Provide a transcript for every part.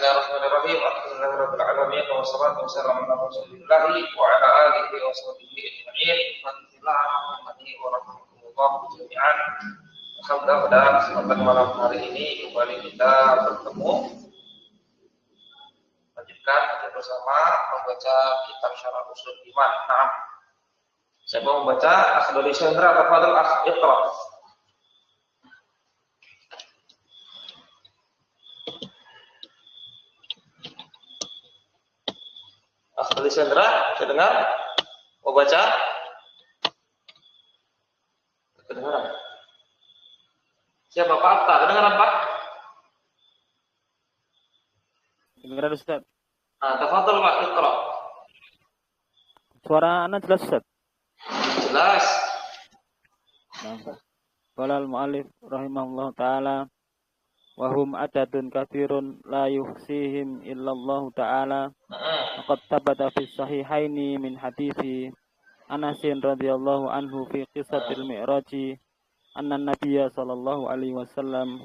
Bismillahirrahmanirrahim. Alhamdulillahirabbil alamin wassalatu wassalamu ala Rasulillah wa ala alihi wa sahbihi ajma'in. Bismillahirrahmanirrahim wa rahmatullahi jami'an. Alhamdulillah pada kesempatan malam hari ini kembali kita bertemu lanjutkan bersama membaca kitab Syarah Ushul Iman. Nah, saya mau membaca Akhdari Syandra Tafadhol akh Iqra. Akhdari Syandra, saya dengar? Mau baca? Kedengaran? Siapa Pak Atta? Kedengaran Pak? Kedengaran Ustaz. Nah, tafadhol Pak Iqra. Suara Anda jelas Ustaz? Jelas. Nah, qala al-mu'allif rahimahullah ta'ala wa hum adadun katsirun la yuhsihim illallah ta'ala. Faqad thabata fi sahihaini min hadithi Anas radhiyallahu anhu fi qissatil mi'raji anna nabiyya sallallahu alaihi wasallam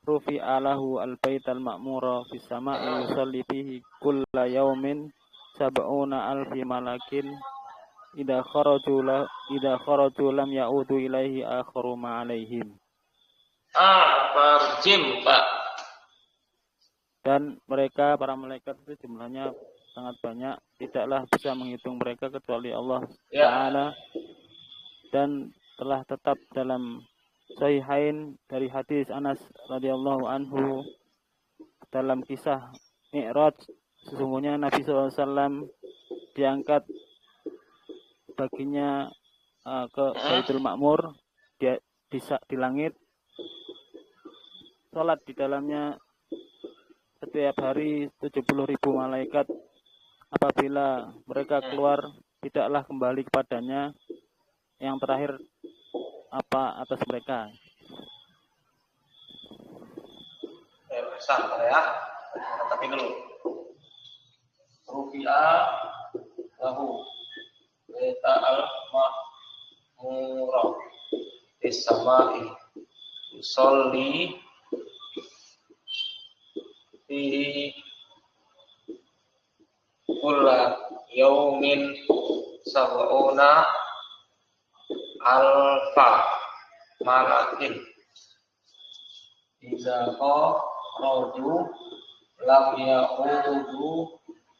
rufi'a lahu al-baital ma'mura fis sama'i yusalli fihi kulla yawmin sab'una alfi malakin idza kharaju lam ya'udu ilaihi akharu ma alaihim. Tarjim Pak. Dan mereka para malaikat itu jumlahnya sangat banyak, tidaklah bisa menghitung mereka kecuali Allah Ta'ala. Dan telah tetap dalam Sahihain dari hadis Anas radhiyallahu anhu dalam kisah Mi'raj, sesungguhnya Nabi SAW diangkat baginya ke Baitul Ma'mur di langit, sholat di dalamnya setiap hari 70.000 malaikat. Apabila mereka keluar, tidaklah kembali kepadanya yang terakhir apa atas mereka. Sabar ya. Tapi dulu. Rufi'a lahu Beta al-ma'mura Isama'i Yusolli Fi Kulla Yaumin Sab'una Alfa Malakin Iza Roju Lam Ya'udu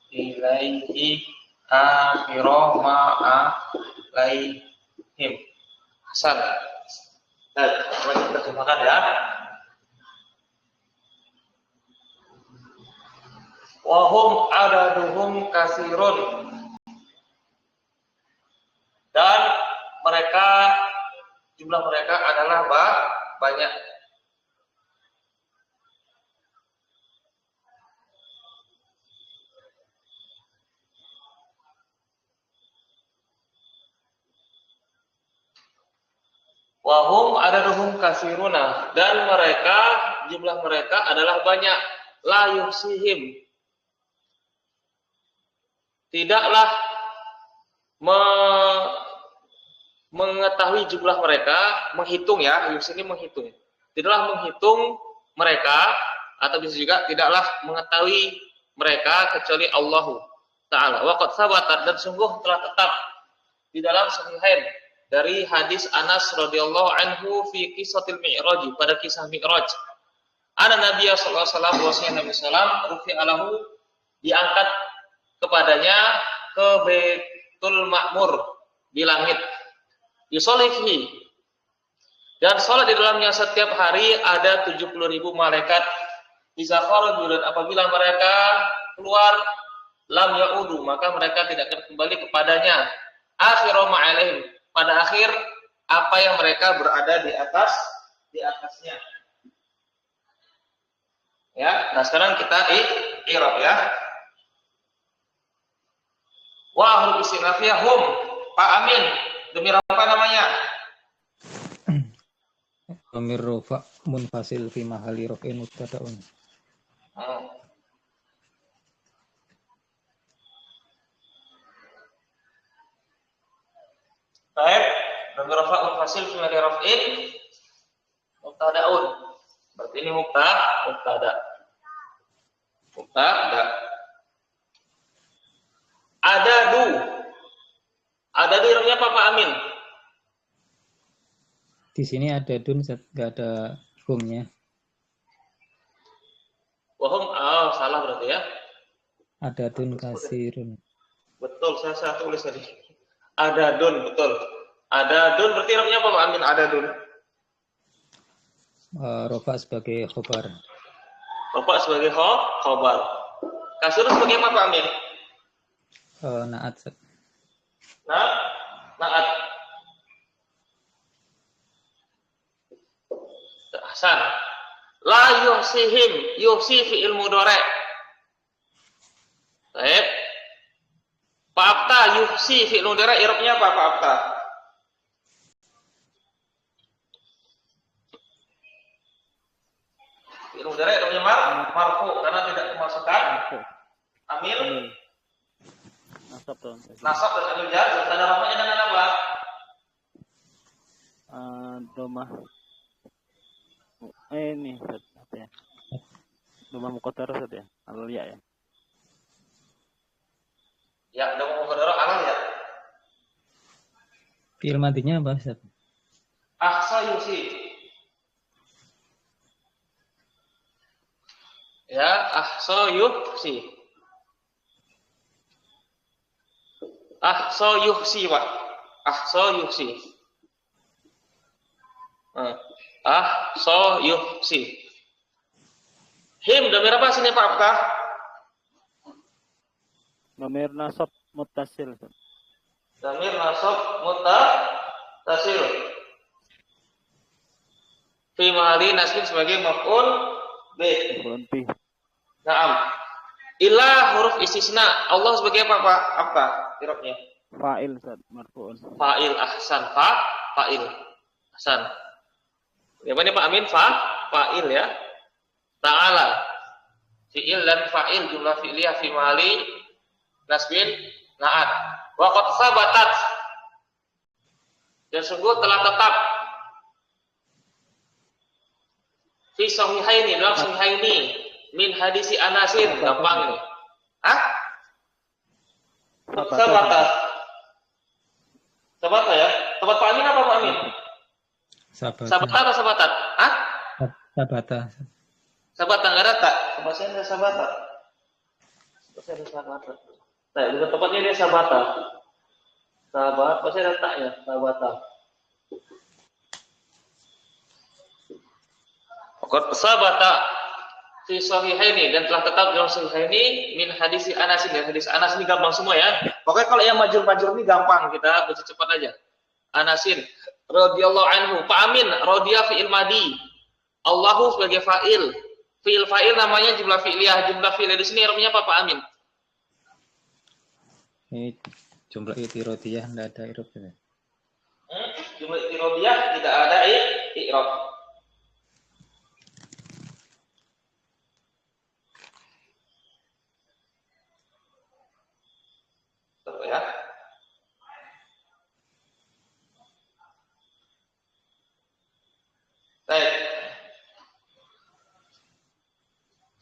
Ilaihi Akhirah Ma'alaihim. Hasan. Nah, kita terjemahkan ya. Wahum adaduhum kasirun. Dan mereka, jumlah mereka adalah banyak. Wahum adaduhum kasiruna, dan mereka, jumlah mereka adalah banyak. La yuhsihim, tidaklah mengetahui jumlah mereka, menghitung ya, yuhsihim menghitung. Tidaklah menghitung mereka, atau bisa juga tidaklah mengetahui mereka kecuali Allah Ta'ala. Waqad sabatat, dan sungguh telah tetap di dalam Sahihain dari hadis Anas radhiyallahu anhu fi qissatil mi'raj, pada kisah Mi'raj. Ana Nabiya sallallahu alaihi wasallam, bahwasanya Nabi sallam rufi'a lahu, diangkat kepadanya ke Baitul Ma'mur di langit. Yusollihi, dan salat di dalamnya setiap hari ada 70.000 malaikat. Iza kharaju, dan apabila mereka keluar, lam ya'udu, maka mereka tidak akan kembali kepadanya. Akhiru ma'alaihim, pada akhir apa yang mereka berada di atasnya. Ya, nah sekarang kita i'rab ya. Wa ahlul istinafiyah hum, Pak Amin, demi apa namanya? Amir rofa munfasil fi mahali rof'in mubtada'un. Baik, demi rofa munfasil fi mahali rof'in mubtada'un. Berarti ini mubtada. Ada. Adadu. Adadu irobnya apa Pak Amin? Di sini ada dun, nggak ada humnya. Wahum, oh salah berarti ya. Ada dun kasirun. Betul, saya tulis tadi. Adadun, betul. Adadun berarti irobnya apa Pak Amin? Adadun. Rofa sebagai khobar. Bapak sebagai khobar. Kasirun sebagai apa Pak Amin? Naat. Naat. Hasan. La yuhsihim, yuhsi fi'il mudhari'. Baik. Pak Abta yuhsi fi'il mudhari' i'rabnya apa Pak Abta? Fi'il mudhari' i'rabnya marfu karena tidak kemasukan amil, nasab dan amil jar. Tanda rafa'nya dengan apa? Domah. Ini ya. Domah muqaddar ya. Alal ya. Ya, domah muqaddar alal ya. Fi'il madinya apa, Ustaz? Ahsa yusi. Ya, ahsa yusi. Ahsa yusi, Pak. Ahsa yusi. Ahsa yusi. Him, damir apa sini Pak Abta? Damir nasab muttasil. Damir nasab muttasil. Fi mahali nasbin sebagai maf'ul bi. Naam. Ila huruf istisna. Allah sebagai apa Pak Abta? Irobnya. Fa'il marfu'un. Fa'il ahsan. Fa'il. Ahsan. Apa ini Pak Amin? Fa'il ya. Ta'ala. Fi'il dan fa'il jumlah fi'liyah fi mahali nasbin na'at. Wa qad sabatat. Dan sungguh telah tetap fi sahihaini, dalam sahihaini min hadisi Anasin. Gampang ini. Hah? Sabatat. Sabatat ya? Tempat Pak Amin apa Pak Amin? Sabata atau sabatat? Hah? Sabata. Sabata nggak ada tak? Bahasa ada sabata. Bahasa ada sabata. Nah, juga tempatnya dia sabata. Sabat, bahasa ada tak ya? Sabata. Qad sabata fi sahihaini, dan telah tetap dalam sahihaini min hadisi Anas. Dan hadis Anas ini gampang semua ya. Pokoknya kalau yang majrur ini gampang, kita baca cepat aja. Anasin radhiyallahu anhu. Pak Amin, radhiya fi'il madi. Allahu sebagai fa'il. Fi'il fa'il namanya jumlah fi'liyah. Jumlah fi'liyah di sini irobnya apa Pak Amin? Ini jumlah i'tirodiyah, tidak ada irob. Jumlah i'tirodiyah tidak ada i'rob. Betul ya. Baik.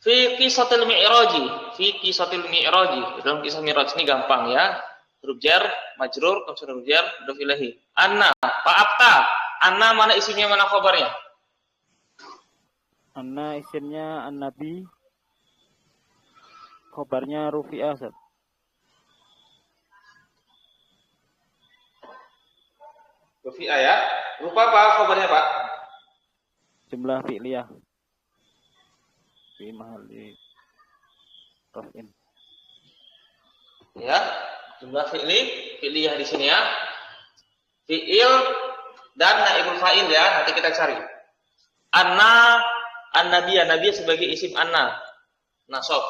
Fi qisatil mi'raji, dalam kisah Mi'raj ini gampang ya. Huruf jar, majrur, kansur huruf jar, mudhof ilahi. Anna, Pak Abta. Anna mana isimnya, mana khabarnya? Anna isimnya an-nabi. Khabarnya rufi'ah. Rufi'ah ya. Rupa apa khabarnya Pak? Jumlah fi'liyah. Fi mahalli raf'in. Ya, jumlah fi'liyah di sini ya. Fi'il dan naibul fa'il ya, nanti kita cari. Anna, an-nabiyya, nabiy sebagai isim anna. Nasab.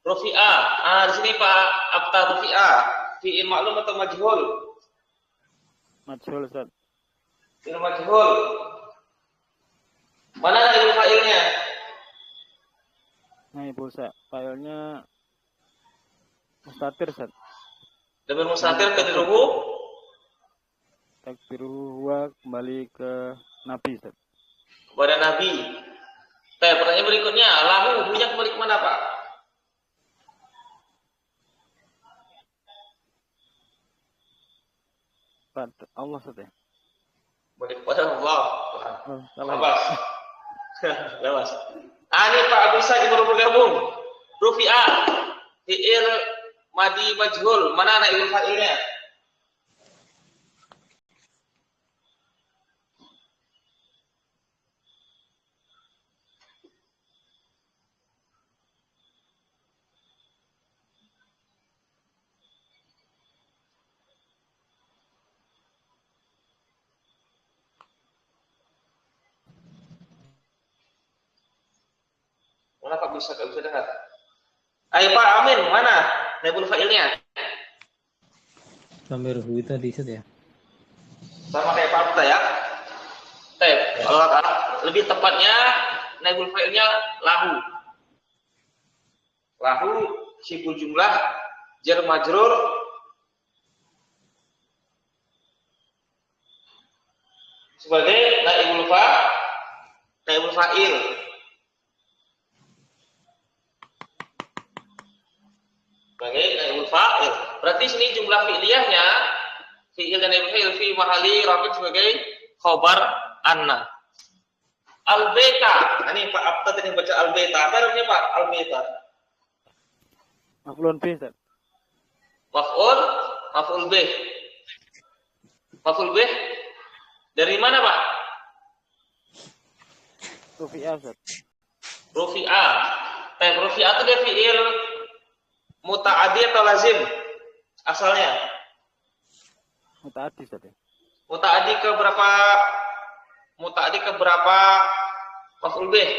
Rufi'ah. Di sini Pak Abta rufi'ah. Fi'il maklum atau majhul? Majhul, Ustaz. Fi'il majhul. Mana naibul fa'ilnya? Naibul fa'ilnya mustatir, Ustaz. Damir mustatir takdiruhu huwa, kembali ke nabi, Ustaz. Kepada nabi. Pertanyaan berikutnya, lahu hunya kembali ke mana Pak? Allah saja. Balik pada Allah. Oh, salah. Lepas. Lepas. Ini Pak bisa baru bergabung. Rufi'a fi'il madi majhul. Mana naibul fa'ilnya? Mana Pak bisa dengar? Ayo Pak Amin, mana naibul fa'ilnya? Sambil hu tadi set ya. Sama kayak Pak Abda ya. Kalau lebih tepatnya naibul fa'ilnya lahu. Lahu sibul jumlah jar majrur sebagai naibul fa'il. Sebagai naibul fa'il. Berarti sini jumlah fi'liyahnya fi'il dan naibul fa'il fi mahali rafid sebagai khobar anna. Al-beta. Ini Pak Abta tadi baca al-beta. Apa namanya Pak? Al-beta. Maf'ulun bih, Ustaz. Maf'ul bih. Maf'ul bih dari mana Pak? Rufi'ah, Ustaz. Rufi'ah. Rufi'ah itu dia fi'il muta'addi atau lazim asalnya? Muta'addi, Ustaz. Muta'addi ke berapa maf'ul bih?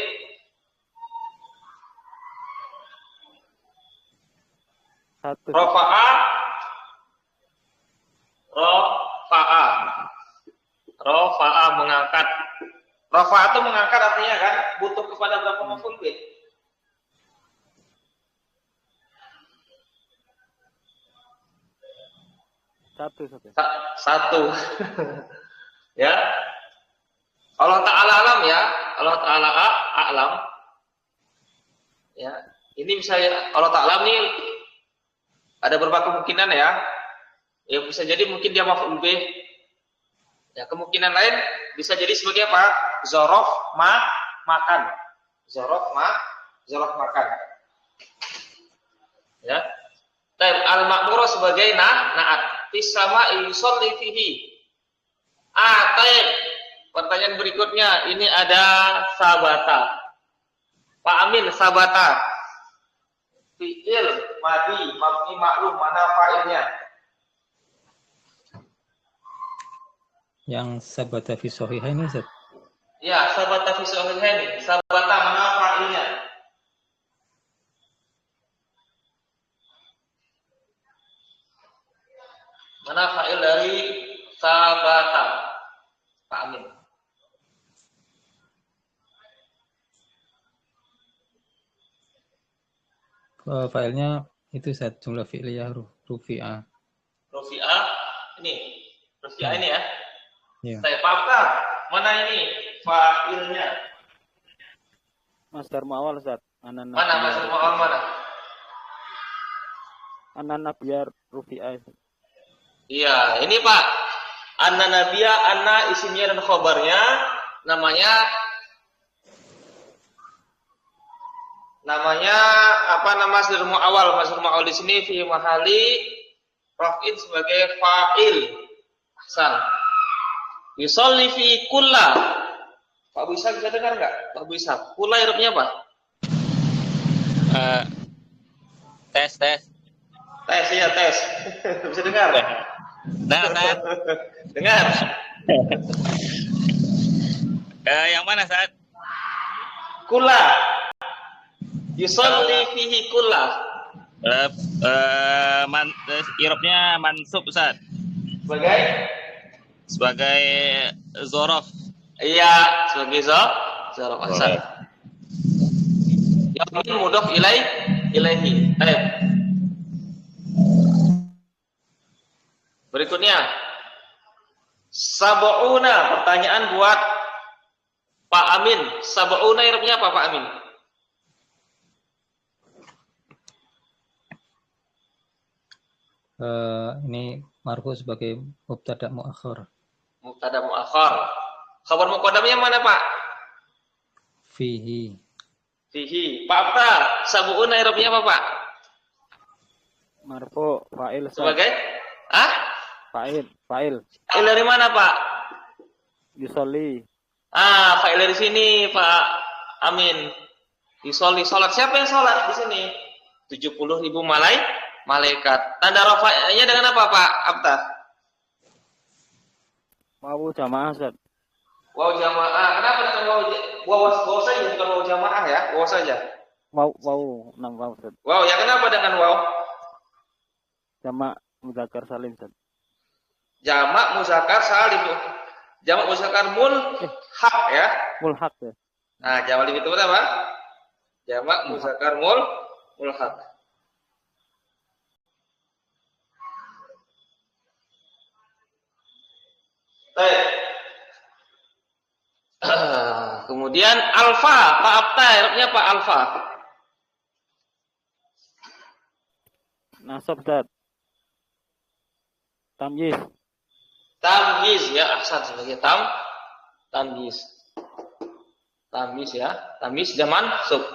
Satu. Rafa'a mengangkat. Rafa'a itu mengangkat artinya kan butuh kepada berapa maf'ul bih? Satu, Ustaz. Satu. Ya. Allah Ta'ala alam ya. Allah Ta'ala a'lam. Ya. Ini bisa Allah Ta'ala ini ada beberapa kemungkinan ya. Ya bisa jadi mungkin dia maf'ul bih. Ya, kemungkinan lain bisa jadi sebagai apa? Zorof makan. Zorof makan. Ya. Al-ma'murah sebagai na'at. Fisama yusolli fihi. Taib. Pertanyaan berikutnya, ini ada sabata. Pak Amin, sabata. Fi'il, madi, mabni, maklum, mana fa'ilnya? Yang sabata fi sahihain Ustaz. Ya, sabata fi sahihain. Sabata mana fa'ilnya? Mana fa'il dari sabata? Pak Amin. Filenya itu Ustaz, jumlah fi'liyah rufi'ah. Rufi'ah ini. Rufi'ah ini ya. Iya. Saya paham. Mana ini fa'ilnya? Masdar mu'awwal, Ustaz. Mana masdar mu'awwal mana? An-nabiyar rufi'ah. Iya, ini Pak. Anna nabiyya, anna isimnya dan khobarnya namanya apa nama masdar mu'awwal? Masdar mu'awwal di sini fi mahali raf'in sebagai fa'il. Ahsan. Yusolli fi kulla. Pak Bisa bisa dengar enggak? Pak Bisa. Kulla irupnya apa? Tes. Tes ya, tes. Bisa dengar? Nah, Ustaz. Dengar. Yang mana, Ustaz? Kulla. Yusolli fihi kulla. Irobnya mansub, Ustaz. Sebagai zorof. Iya, sebagai zorof asal. Yang mudhof ilaihi. Ayo. Berikutnya. Sab'una, pertanyaan buat Pak Amin. Sab'una irobnya apa Pak Amin? Ini marfu sebagai mubtada muakhar. Mubtada muakhar. Khabar muqaddamnya mana, Pak? Fihi. Fihi. Pak Abta, sabuun i'rabnya apa, Pak? Marfu fa'il Sebagai? Ah? Fa'il. Fa'il dari mana, Pak? Yusolli. Fa'il dari sini, Pak Amin. Yusolli, salat. Siapa yang salat di sini? 70.000 malaikat. Tanda rafa'nya dengan apa, Pak Abta? Wawu jamaah Ustaz. Waw jamaah. Kenapa dengan waw saja, bukan waw jamaah ya? Waw saja. Wawu 6 wawu Ustaz. Wow, ya kenapa dengan waw? Jamak muzakkar salim Ustaz. Jamak muzakkar salim. Jamak muzakkar mulhaq ya. Mulhaq ya. Nah, jamak itu apa? Jamak muzakkar mulhaq. Baik. Kemudian alfa, Pak Abta, Arabnya Pak alfa. Nasab Ustaz. Tamyiz. Tamyiz ya, ahsan sebagai tamyiz. Tamyiz ya, tamyiz zaman sub.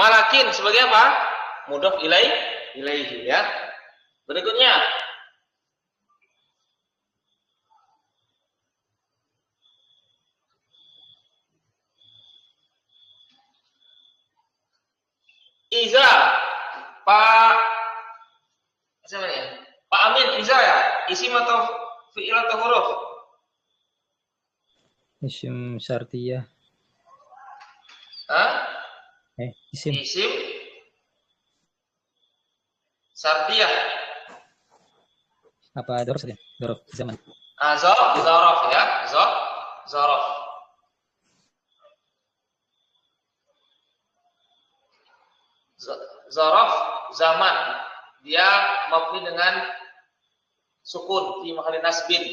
Malakin sebagai apa? Mudhaf ilaihi ya. Berikutnya Iza, Pak siapa ya? Pak Amin, Iza ya? Isim atau fi'il atau huruf? Isim syartiyah. Hah? Isim. Isim syartiyah. Apa dzarf saja? Dzarf zaman. Zaraf ya, zaraf. Zaraf zaman. Dia mabni dengan sukun fi mahalli nasbin.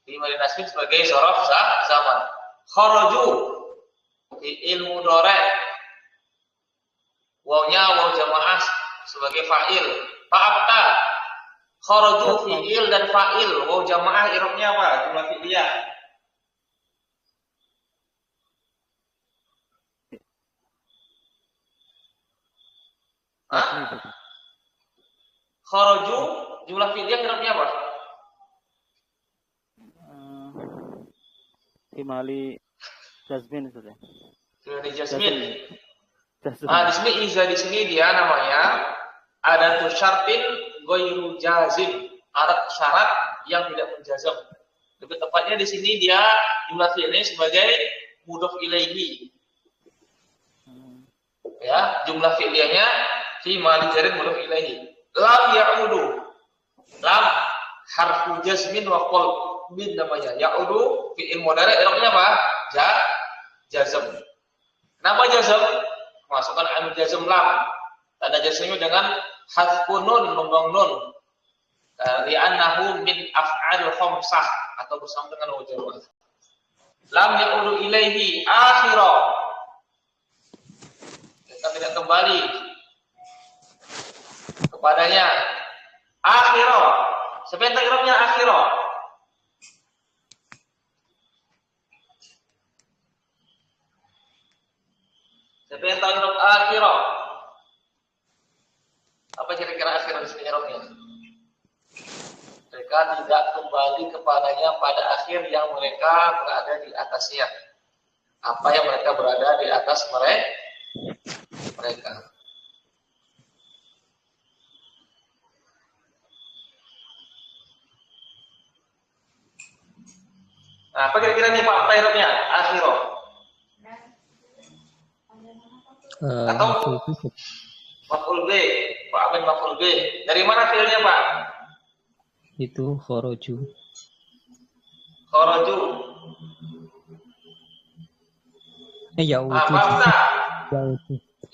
Fi mahalli nasbin sebagai zaraf zaman. Kharaju fi'il mudhari'. Wawnya waw jamaah sebagai fa'il. Fa'abta. Kharaju fi'il dan fa'il. Waw jamaah i'rabnya apa? Jumlah fi'liyah. Kharaju jumlah fi'liyah i'rabnya apa? Himali Jazmin Ustaz. Fi'il Jasmin. Jazmin. Di sini iza di sini dia namanya adatu syartin ghairu jazim. Syarat yang tidak menjazam. Lebih tepatnya di sini dia jumlah fi'ilnya sebagai mudhaf ilaihi. Ya, jumlah fi'liyahnya fi mali jarin mudhaf ilaihi. Lam ya'udu. Lam harfu jazmin wa qalbin namanya. Ya'udu fi'il mudhari' i'rabnya apa? Jazm. Kenapa jazm? Masukkan amil jazm lam. Tanda jazmnya dengan hadfun nun, membuang nun. Li'annahu min af'al khamsah atau bersama dengan waw jamaah. Lam ya'udu ilaihi akhira. Kita tidak kembali kepadanya. Akhira. Sebentar i'rabnya akhira. Sebentar i'rab akhira. Apa kira-kira akhira di sini i'rabnya? Mereka tidak kembali kepadanya pada akhir yang mereka berada di atasnya. Apa yang mereka berada di atas mereka. Nah, apa kira-kira nih Pak i'rabnya? Akhirah. Atau maf'ul B. Pak Amin maf'ul B. Dari mana fi'ilnya, Pak? Itu kharaju. Kharaju. Ya'udu.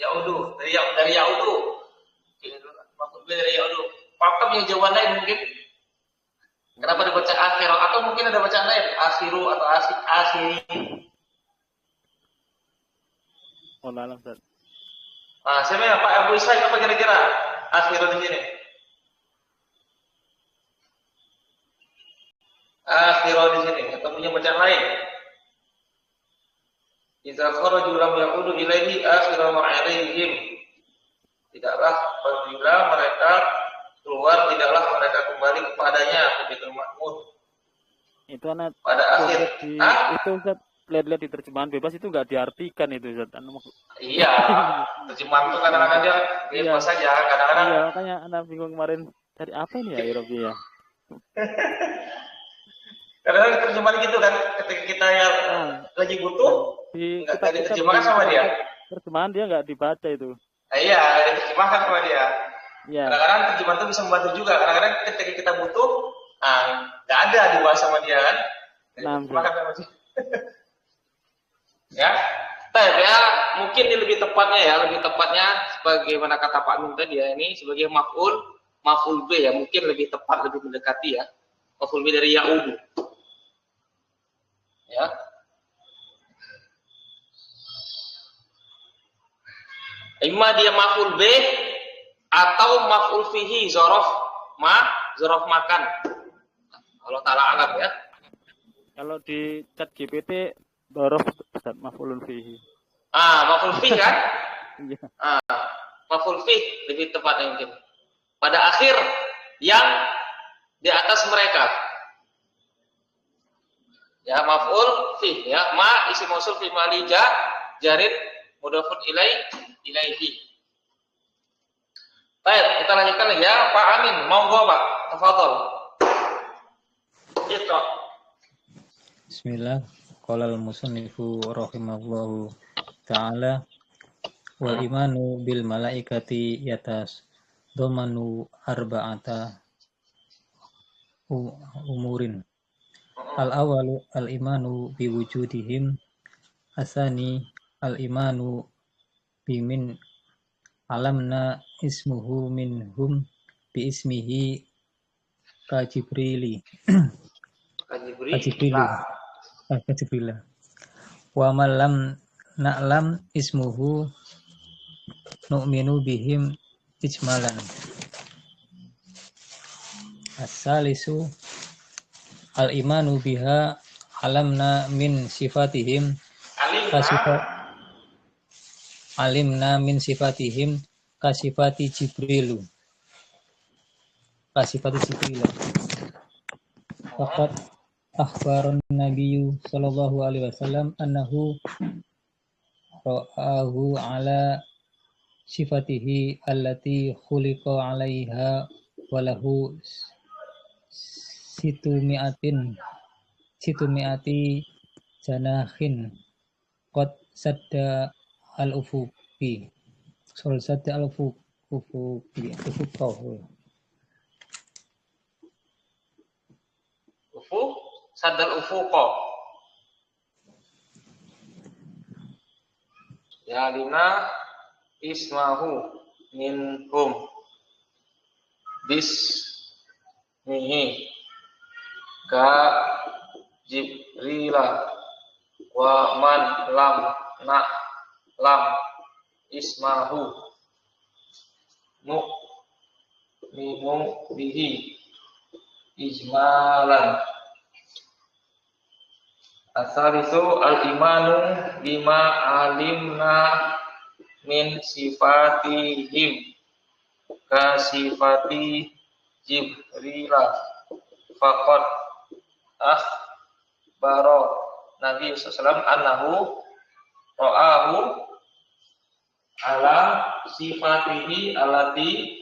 Ya'udu. Ya'udu. Dari ya'udu. Maf'ul B dari ya'udu. Pak punya jawaban lain mungkin? Kenapa dibaca akhirah? Atau mungkin ada bacaan lain? Akhiru atau akhiri. Wallahu a'lam Ustaz. Nah, siapa ya Pak Abu Ishaq apa kira-kira? Akhirun di sini. Akhirun di sini atau punya bacaan lain? Idza kharaju lam ya'udu ilaihi akhiru ma'arihim. Tidaklah apabila mereka keluar, tidaklah mereka kembali kepadanya ke Baitul Ma'mur. Itu anak Pada akhir. Itu Ustaz, lihat-lihat di terjemahan bebas itu nggak diartikan itu Ustaz. Iya, terjemahan itu kadang-kadang dia bebas saja, kadang-kadang. Iya, makanya anak bingung kemarin dari apa ini ya Irobi ya. Kadang-kadang terjemahan gitu kan, ketika kita yang lagi butuh, nggak diterjemahkan sama dia. Terjemahan dia nggak dibaca itu. Iya, diterjemahkan sama dia. Iya. Kadang-kadang terjemahan itu bisa membantu juga. Kadang-kadang ketika kita butuh, nggak ada dibahas sama dia kan. Diterjemahkan sama dia. Ya, ya mungkin ini lebih tepatnya sebagaimana kata Pak Amin tadi ya, ini sebagai maf'ul B ya, mungkin lebih tepat, lebih mendekati ya. Maf'ul B dari ya'udu. Ya. Imma dia maf'ul B atau maf'ul fihi zorof makan. Allah Ta'ala alam ya. Kalau di chat GPT zorof maf'ulun fihi. Maf'ul fihi kan? Iya. Maf'ul fihi lebih tepatnya mungkin. Pada akhir yang di atas mereka. Ya, maf'ul fihi ya, ma isim mausul fi malija jarid mudhafun ilaihi. Baik, kita lanjutkan lagi ya, Pak Amin, monggo Pak, tafadhol. Iqra. Bismillah. Qala al-musannifu rahimahullahu ta'ala wal imanu bil malaikati yatas domanu arba'ata umurin. Al-awalu al-imanu biwujudihim, asani al-imanu bimin alamna ismuhu minhum bi ismihi ka Jibrili wa man lam na'lam ismuhu nu'minu bihim ijmalan. As-salisu al-imanu biha alamna min sifatihim alimna min sifatihim kasifati Jibrilu faqad akhbaran nabiyyu sallallahu alaihi wasallam annahu ra'ahu ala sifatihi allati khuliqa 'alaiha wa lahu situmi'ati janahin qad sadda al-ufuqi Sadal ufuqo ya lina ismahu minhum bismihi ka Jibrila wa man lam ismahu minu bihi ijmalan. Asalisu al-imanu bima alimna min sifatihim ka sifati Jibrila faqad akhbaro Nabi sallallahu annahu ra'ahu ala sifatihi alati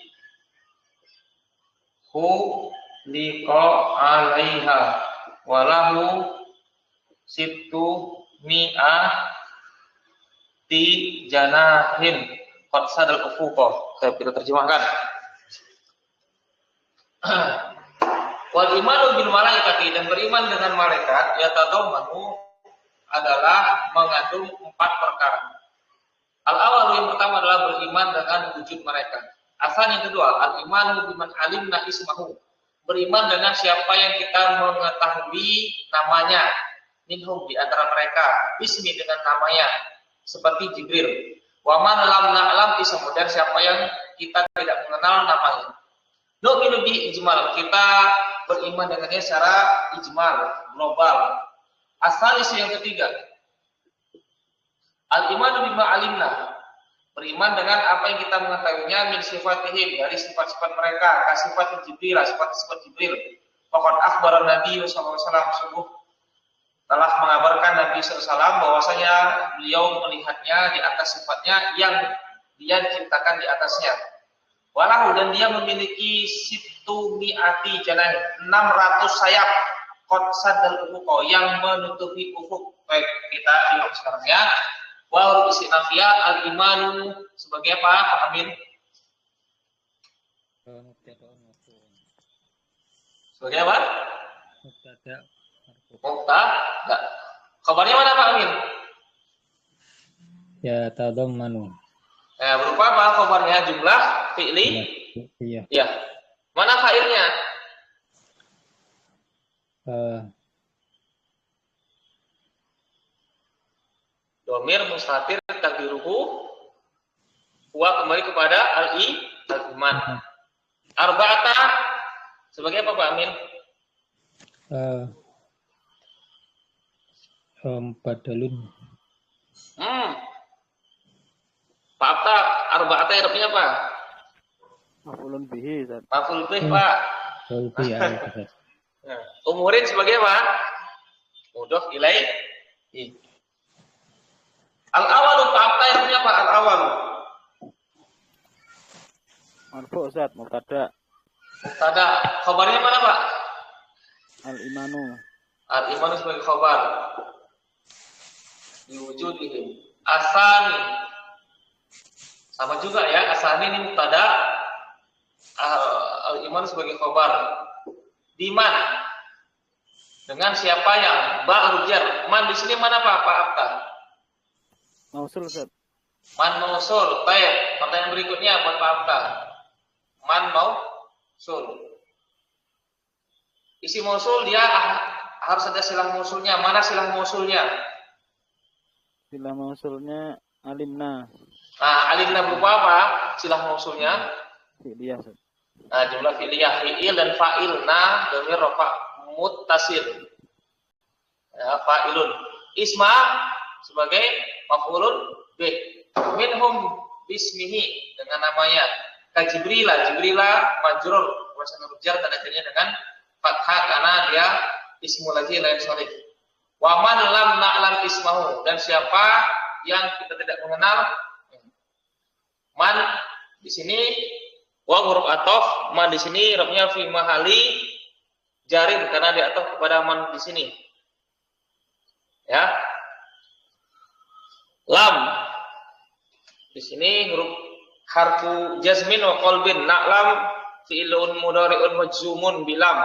liqa alaiha walahu situ mi'ati janahin qad sadal ufuqah. Kita terjemahkan. Wal imanu bil malaikati, dan beriman dengan malaikat yatadammanu adalah mengandung 4 perkara. Al-awwal yang pertama adalah beriman dengan wujud mereka. Asal yang kedua, al-imanu biman alimna ismahu, beriman dengan siapa yang kita mengetahui namanya, minhum di antara mereka, bismi dengan namanya, seperti Jibril. Wa man lam na'lam bisa modern siapa yang kita tidak mengenal namanya. Nu'minu bi ijmal, kita beriman dengannya secara ijmal, global. Asal isu yang ketiga, al-imanu bima alimna, beriman dengan apa yang kita mengetahuinya min sifatihim, dari sifat-sifat mereka, sifat Jibril, sifat-sifat Jibril. Faqad akhbara Nabi sallallahu alaihi wasallam, sungguh telah mengabarkan Nabi SAW bahwasanya beliau melihatnya di atas sifatnya yang dia diciptakan di atasnya. Walahu, dan dia memiliki situ mi'ati janah, 600 sayap, qad saddal ufuq, yang menutupi ufuk. Baik, kita lihat sekarang ya. Wa istinafiyah al-imanu sebagai apa, Pak Amin? Sebagai apa? Mubtada. Kabarnya mana Pak Amin? Ya tadammanu. Berupa apa kabarnya? Jumlah fi'li? Iya. Ya. Mana fa'ilnya? Domir mustatir takdiruhu huwa, kembali kepada al-iman. Arba'ata sebagai apa Pak Amin? Badalun. Pak Abta, arba'ata Arabnya apa? Maf'ulun bihi, Ustaz. Maf'ul bih, Pak. Maf'ul bih, ya. Umurin sebagai apa? Mudhof ilaih. Al-awalu, Pak Abta Arabnya apa? Al-awalu. Marfu, Ustaz, mubtada. Mubtada. Khabarnya mana, Pak? Al-imanu. Al-imanu sebagai khabar. Diwujudihim. Asani. Sama juga ya, asani ini mubtada. Al-iman sebagai khabar. Di mana? Dengan siapa yang ba'ru jar? Man di sini mana Pak Abta? Mausul, Ustaz. Man mausul. Baik, pertanyaan berikutnya buat Pak Abta. Man mausul. Isi mausul dia harus ada silah mausulnya. Mana silah mausulnya? Silah mausulnya alimna. Nah, alimna berupa apa? Silah mausulnya Fi'liyah, Ustaz. Nah, jumlah fi'liyah, fi'il dan fa'il. Nah, dhamir rafa muttasil. Ya, fa'ilun. Isma sebagai maf'ulun bih. Minhum bismihi, dengan namanya. Ka Jibrila majrur bahasa jar tanda jadinya dengan fathah karena dia ismul ladzi lain sharif. Wa man lam na'lam ismahu, dan siapa yang kita tidak mengenal. Man di sini wa huruf ataf, man di sini robnya fi mahali jarin karena di ataf kepada man di sini. Ya. Lam di sini huruf harfu jazmin wa qalbin. Na'lam fi'lun mudhari'un majzumun bilam.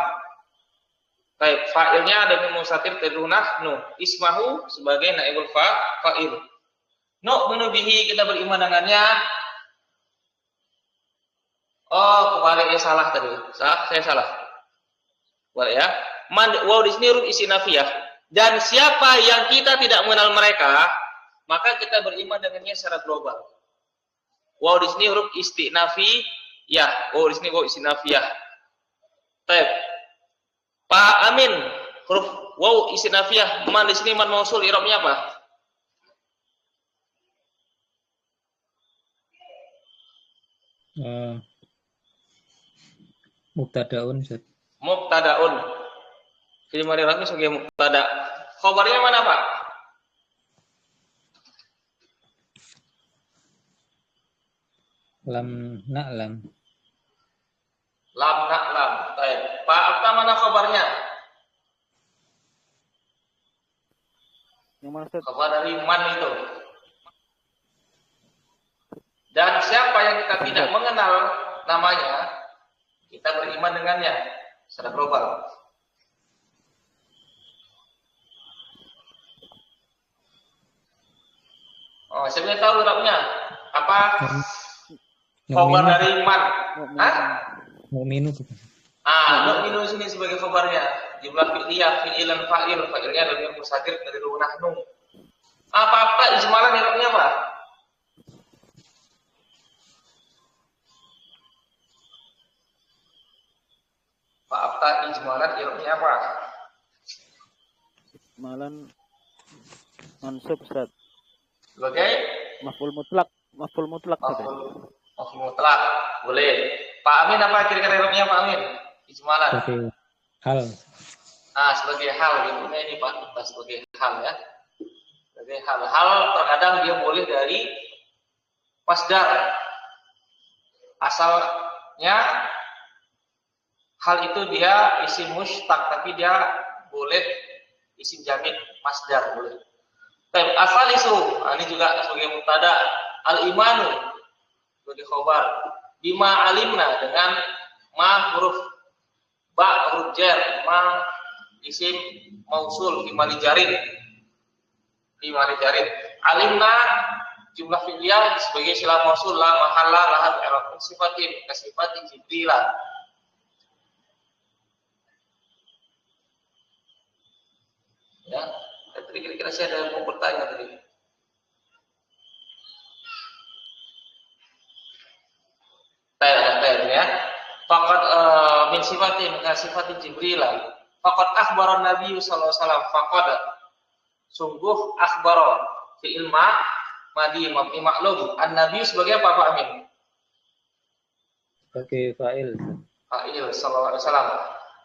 Baik, fa'ilnya dengan mustatir tadunah nu. Ismahu sebagai naibul fa'il. Nu'minu bihi, kita beriman dengannya. Oh, kembali salah tadi. Saya salah. Boleh ya. Wow, di sini huruf istinafiyah. Dan siapa yang kita tidak mengenal mereka, maka kita beriman dengannya secara global. Wow, di sini huruf istinafiyah. Wow, di sini wow istinafiyah. Baik. Pak Amin, huruf wow istinafiyah. Man di sini man mausul, i'rabnya apa? Mubtadaun, Ustaz. Mubtadaun. Fi'il mudhari lagi sebagai mubtada. Khabarnya mana, Pak? Lam na'lam. Lam na'lam. Baik. Pak Abta, mana khabarnya? Yang mana, Ustaz? Khabar dari man itu. Dan siapa yang kita tidak mengenal namanya, kita beriman dengannya secara global. Oh, saya ingin tahu Arabnya apa? Khabar dari man. Hah? Mu'minu. Mu'minu sini sebagai khabarnya. Jumlah fi'liyah, fi'ilan fa'il, fa'ilnya dari yang mustatir dari nahnu. Apa-apa ijmalan Arabnya apa? fakta ijmalan i'rabnya apa? Malan mansub Ustaz. Sebagai Maf'ul mutlak Ustaz. maf'ul mutlak. Boleh. Pak Amin apa kira-kira i'rabnya Pak Amin? Ijmalan. Sebagai hal. Sebagai hal gitu. Nah, ini Pak, kita sebagai hal ya. Sebagai hal terkadang dia boleh dari masdar. Asalnya hal itu dia isim mushtaq, tapi dia boleh isim jamid masdar boleh. Asal isu, ini juga sebagai mubtada. Al-imanu sebagai khobar. Bima alimna dengan ma huruf ba huruf jar, ma isim mausul bima lijarin. Alimna jumlah fi'liyah sebagai sila mausul la mahalla lahat i'rab sifatin kasifatin jibrilah. Ya, tadi kira-kira saya ada mau bertanya tadi. Tanya ya. Faqad min sifatin kasifatin jibrilah. Faqad akhbara Nabi sallallahu alaihi wasallam faqad sungguh akhbara fi'il madi mabni maklum. An-Nabi sebagai apa Pak Amin? Sebagai fa'il. Fa'il sallallahu alaihi wasallam.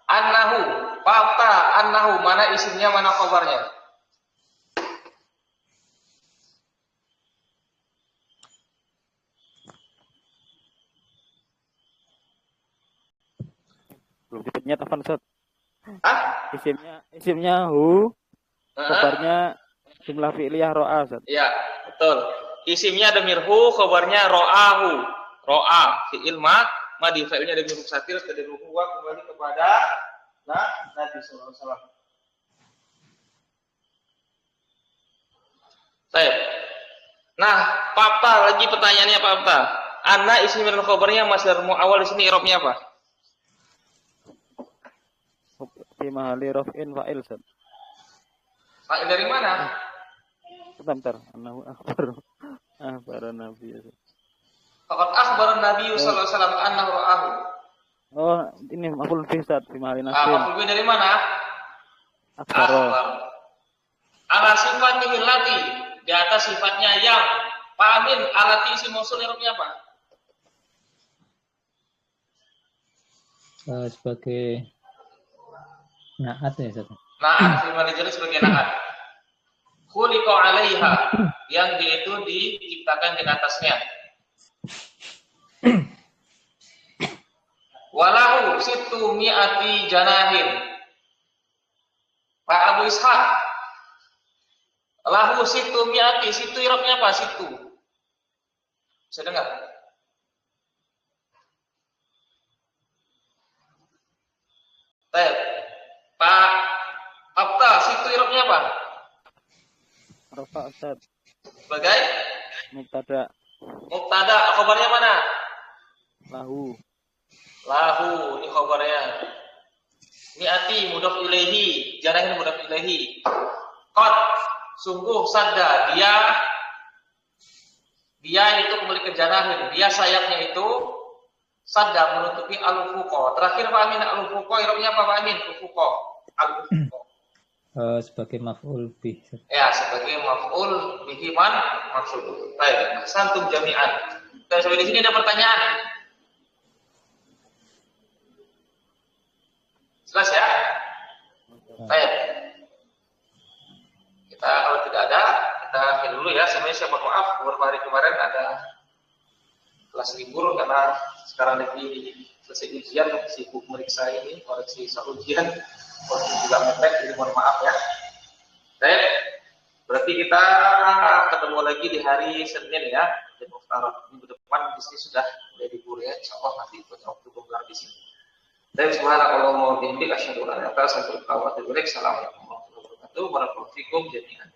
Annahu, fakta annahu, mana isimnya mana khabarnya? Belum dipenyet apa Ustaz? Hah? Isimnya hu, khabarnya jumlah fi'liyah ro'a Ustaz. Iya, betul. Isimnya damir hu, khabarnya ro'ahu. Ro'a fi'il madi, fa'ilnya damir mustatir, taqdiruhu huwa, kembali kepada Nabi sallallahu alaihi wasallam. Baik. Nah, Papa lagi pertanyaannya Papa. Anna isim dan khabarnya masdar muawwal di sini i'rabnya apa? Fi mahalli raf'in fa'il Ustaz. Fa'il dari mana? Bentar. Annahu akhbar Nabi. Faqad akhbara Nabi sallallahu alaihi wasallam annahu ra'ahu. Oh, ini maf'ul bih Ustaz, fi mahalli nasbin. Maf'ul bih dari mana? Akhbar. Ala sifatihi allati, di atas sifatnya yang. Pak Amin, alati isim mausul i'rabnya apa? Sebagai naat ya Ustaz. Naat, firman jelas sebagai naat. Khuliqa 'alaiha, yang dia itu diciptakan di atasnya. Walahu situ mi'ati janahin. Pak Abu Ishaq. Lahu situ mi'ati, situ i'rabnya apa? Situ. Bisa dengar? Baik. Pak Abta, situ i'rabnya apa? Rafa Ustaz. Sebagai Mubtada. mubtada, khabarnya mana? Lahu. Lahu, ini khabarnya. Mi'ati mudhaf ilaihi, jarahin mudhaf ilaihi. Qad, sungguh sadda, dia itu kembali ke janahin, dia sayapnya itu sadda menutupi al-ufuqa. Terakhir Pak Amin, al-ufuqa i'rabnya apa Pak Amin? Ufuqa. Al-ufuqa. Sebagai maf'ul bih. Ya, sebagai maf'ul bihi maksud. Baik, santum jami'an. Dan sampai di sini ada pertanyaan. Jelas ya? Baik. Kita kalau tidak ada, kita akhir dulu ya. Sebenarnya saya mohon maaf, beberapa hari kemarin ada kelas libur karena sekarang lagi selesai ujian, sibuk meriksa ini, koreksi soal ujian, waktu juga mepet, jadi mohon maaf ya. Baik, berarti kita ketemu lagi di hari Senin ya. Dan minggu depan di sini sudah mulai libur ya. Insyaallah nanti punya waktu menggelar di sini. Dan subhanallah mau bimbing asyhadu an la ilaha illallah wa asyhadu anna Muhammadan rasulullah. Assalamualaikum warahmatullahi wabarakatuh. Barakallahu fikum jami'an.